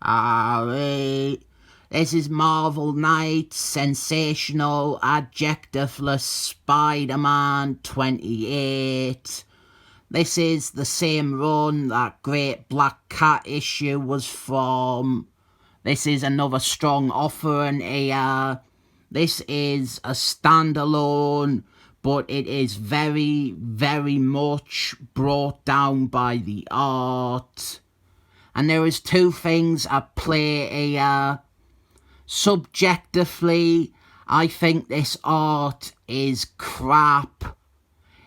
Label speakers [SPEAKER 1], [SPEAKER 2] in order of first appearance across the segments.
[SPEAKER 1] Sorry. This is Marvel Knight, Sensational, Adjectiveless Spider-Man 28. This is the same run that Great Black Cat issue was from. This is another strong offering here. This is a standalone, but it is very, very much brought down by the art. And there is two things at play here. Subjectively, I think this art is crap.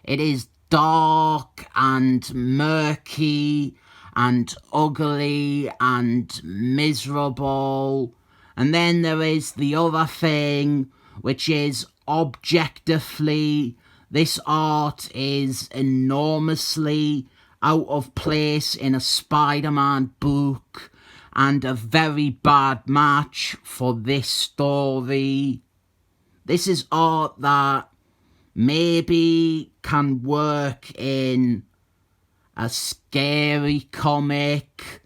[SPEAKER 1] It is dark and murky and ugly and miserable. And then there is the other thing, which is objectively, this art is enormously out of place in a Spider-Man book and a very bad match for this story. This is art that maybe can work in a scary comic,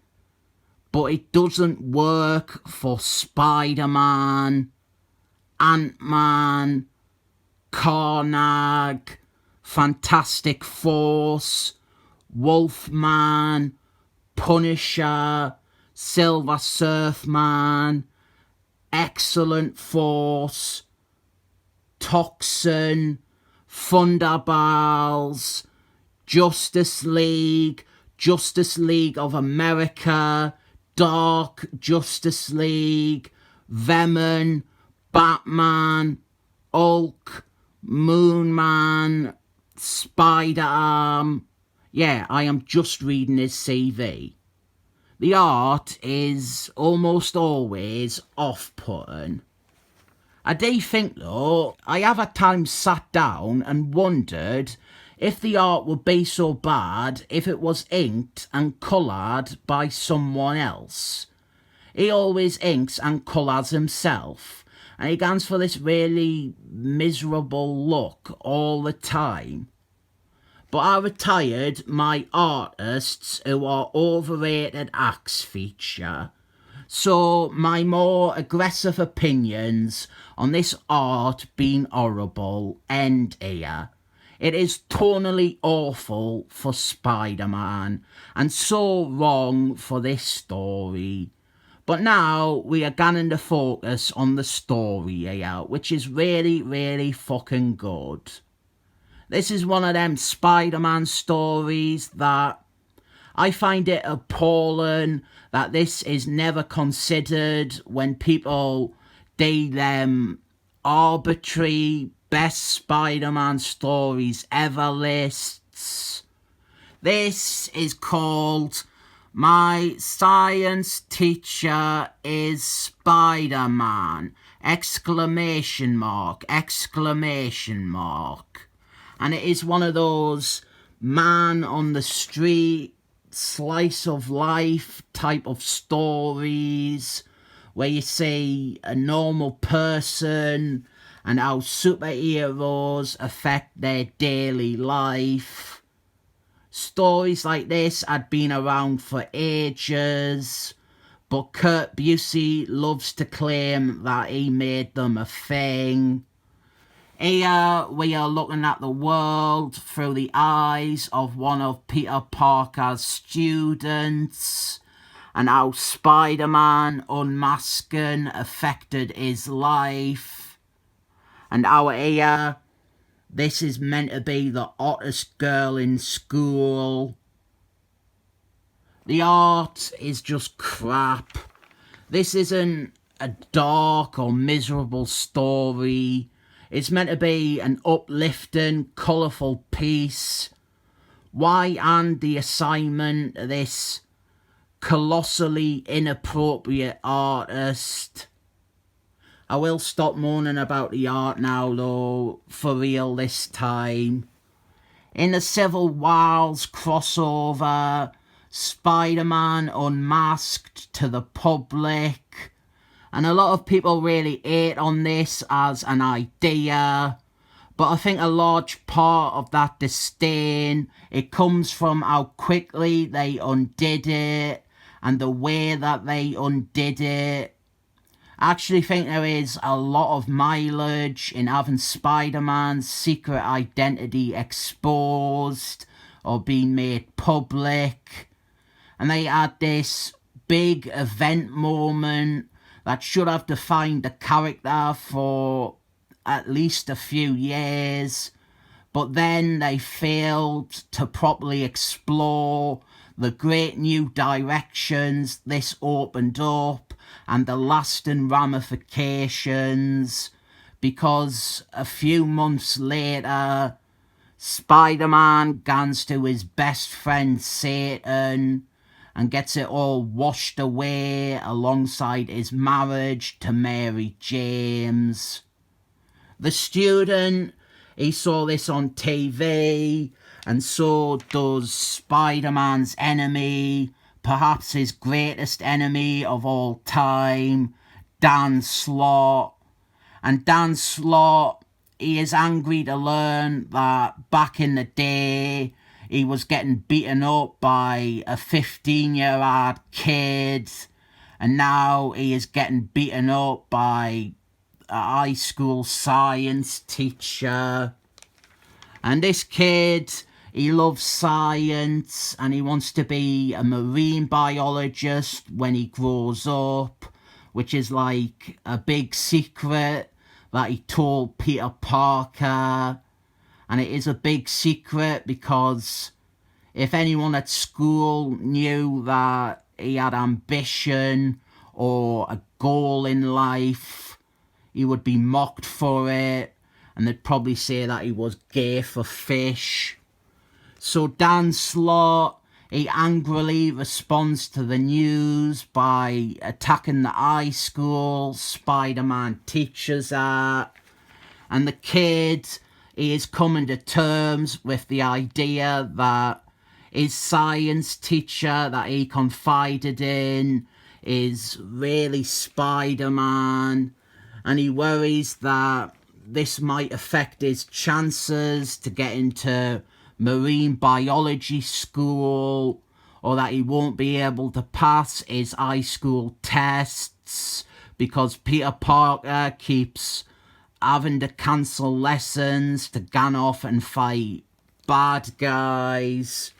[SPEAKER 1] but it doesn't work for Spider-Man, Ant-Man, Carnage, Fantastic Force, Wolfman, Punisher, Silver Surfman, Excellent Force, Toxin, Thunderballs, Justice League of America, Dark Justice League, Venom, Batman, Hulk, Moon Man, Spider-Arm. Yeah, I am just reading his CV. The art is almost always off-putting. I do think, though, I have at times sat down and wondered if the art would be so bad if it was inked and coloured by someone else. He always inks and colours himself, and he goes for this really miserable look all the time. But I retired my artists who are overrated acts feature, so my more aggressive opinions on this art being horrible end here. It is tonally awful for Spider-Man and so wrong for this story. But now we are going to focus on the story here, which is really, really fucking good. This is one of them Spider-Man stories that I find it appalling that this is never considered when people do them arbitrary best Spider-Man stories ever lists. This is called My Science Teacher is Spider-Man! Exclamation mark. And it is one of those man on the street, slice of life type of stories where you see a normal person and how superheroes affect their daily life. Stories like this had been around for ages, but Kurt Busey loves to claim that he made them a thing. Here we are looking at the world through the eyes of one of Peter Parker's students and how Spider-Man unmasking affected his life. And how here, this is meant to be the hottest girl in school. The art is just crap. This isn't a dark or miserable story. It's meant to be an uplifting, colourful piece. Why and the assignment this colossally inappropriate artist? I will stop moaning about the art now, though, for real this time. In the Civil Wars crossover, Spider-Man unmasked to the public. And a lot of people really hate on this as an idea. But I think a large part of that disdain, it comes from how quickly they undid it and the way that they undid it. I actually think there is a lot of mileage in having Spider-Man's secret identity exposed or being made public. And they had this big event moment that should have defined the character for at least a few years. But then they failed to properly explore the great new directions this opened up and the lasting ramifications, because a few months later, Spider-Man guns to his best friend Satan and gets it all washed away alongside his marriage to Mary James. The student, he saw this on TV, and so does Spider-Man's enemy, perhaps his greatest enemy of all time, Dan Slott. And Dan Slott, he is angry to learn that back in the day, he was getting beaten up by a 15-year-old kid, and now he is getting beaten up by a high school science teacher. And this kid, he loves science and he wants to be a marine biologist when he grows up, which is like a big secret that he told Peter Parker. And it is a big secret because if anyone at school knew that he had ambition or a goal in life, he would be mocked for it, and they'd probably say that he was gay for fish. So Dan Slott, he angrily responds to the news by attacking the high school Spider-Man teachers at. And the kid, he is coming to terms with the idea that his science teacher that he confided in is really Spider-Man. And he worries that this might affect his chances to get into marine biology school, or that he won't be able to pass his high school tests because Peter Parker keeps having to cancel lessons to gan off and fight bad guys.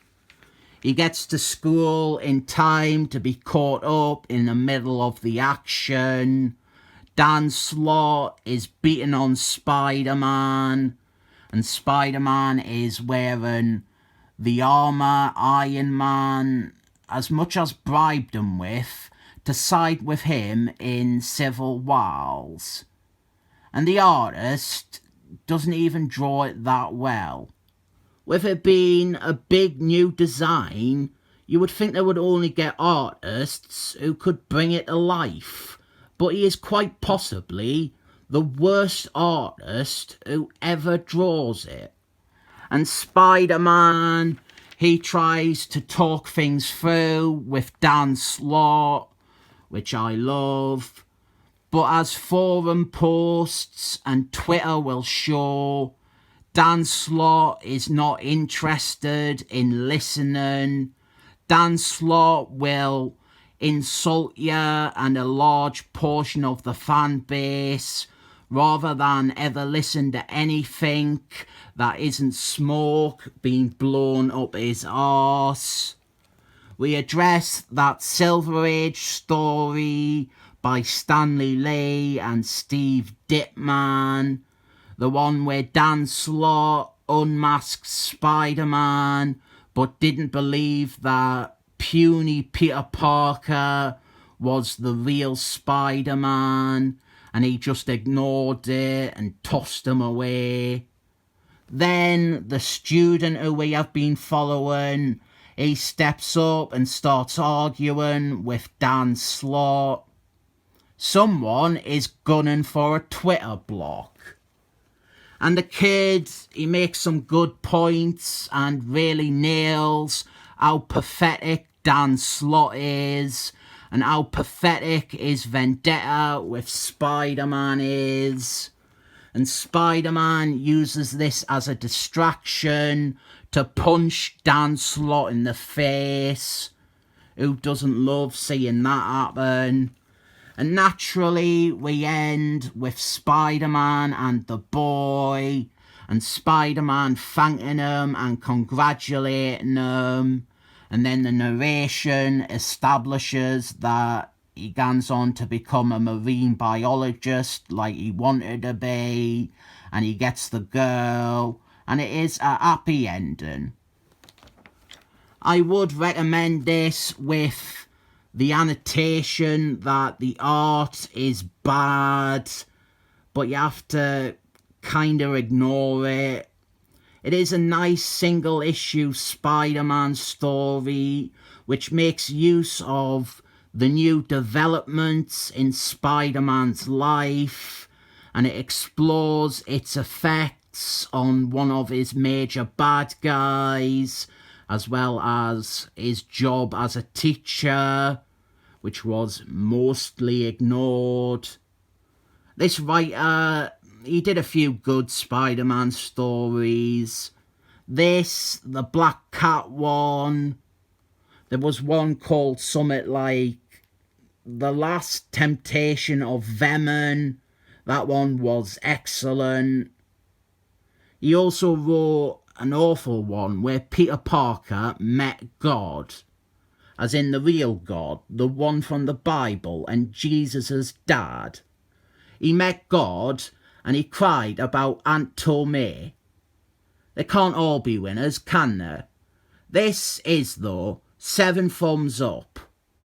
[SPEAKER 1] He gets to school in time to be caught up in the middle of the action. Dan Slott is beating on Spider-Man, and Spider-Man is wearing the armour Iron Man as much as bribed him with to side with him in Civil Wars. And the artist doesn't even draw it that well. With it being a big new design, you would think they would only get artists who could bring it to life. But he is quite possibly the worst artist who ever draws it. And Spider-Man, he tries to talk things through with Dan Slott, which I love. But as forum posts and Twitter will show, Dan Slott is not interested in listening. Dan Slott will insult you and a large portion of the fan base rather than ever listen to anything that isn't smoke being blown up his arse. We address that Silver Age story by Stanley Lee and Steve Dittman, the one where Dan Slott unmasked Spider-Man but didn't believe that puny Peter Parker was the real Spider-Man, and he just ignored it and tossed him away. Then the student who we have been following, he steps up and starts arguing with Dan Slott. Someone is gunning for a Twitter block. And the kid, he makes some good points and really nails how pathetic Dan Slott is and how pathetic his vendetta with Spider-Man is. And Spider-Man uses this as a distraction to punch Dan Slott in the face, Who doesn't love seeing that happen? And naturally, we end with Spider-Man and the boy, and Spider-Man thanking him and congratulating him. And then the narration establishes that he goes on to become a marine biologist like he wanted to be, and he gets the girl, and it is a happy ending. I would recommend this with the annotation that the art is bad, but you have to kind of ignore it. It is a nice single issue Spider-Man story which makes use of the new developments in Spider-Man's life, and it explores its effects on one of his major bad guys, as well as his job as a teacher, which was mostly ignored. This writer, he did a few good Spider-Man stories. This, the Black Cat one, there was one called something like The Last Temptation of Venom. That one was excellent. He also wrote an awful one where Peter Parker met God, as in the real God, the one from the Bible and Jesus' dad. He met God and he cried about Aunt May. They can't all be winners, can they? This is, though, 7 thumbs up.